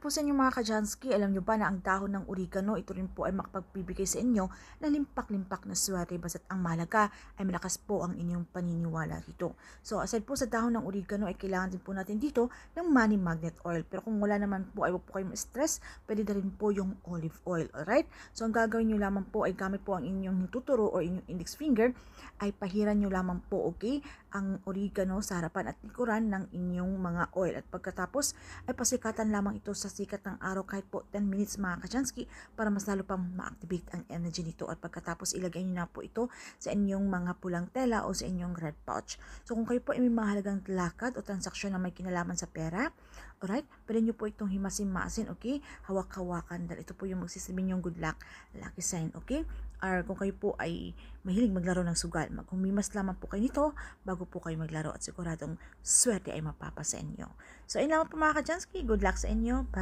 po sa inyo mga ka-Jansky. Alam nyo ba na ang dahon ng oregano, ito rin po ay makapagbibigay sa inyo ng limpak-limpak na swerte basta't ang mahalaga ay malakas po ang inyong paniniwala rito. So aside po sa dahon ng oregano ay kailangan din po natin dito ng money magnet oil. Pero kung wala naman po ay huwag po kayong stress, pwede na rin po yung olive oil. Alright? So ang gagawin nyo lamang po ay gamit po ang inyong tuturo o inyong index finger ay pahiran nyo lamang po, okay, ang oregano sa harapan at likuran ng inyong mga oil. At pagkatapos ay pasikatan lamang ito sa sikat ng araw kahit po 10 minutes mga ka-Jansky para mas lalo pang ma-activate ang energy nito. At pagkatapos ilagay nyo na po ito sa inyong mga pulang tela o sa inyong red pouch. So kung kayo po ay may mahalagang lakad o transaksyon na may kinalaman sa pera, alright, pwede nyo po itong himasin-masin, okay? Hawak-hawakan dahil ito po yung magsisabi yung good luck, lucky sign, okay? Or kung kayo po ay mahilig maglaro ng sugal, maghumimas lamang po kayo nito bago po kayo maglaro at siguradong swerte ay mapapa sa inyo. So ayun lamang po mga ka-Jansky, good luck sa inyo. Bye!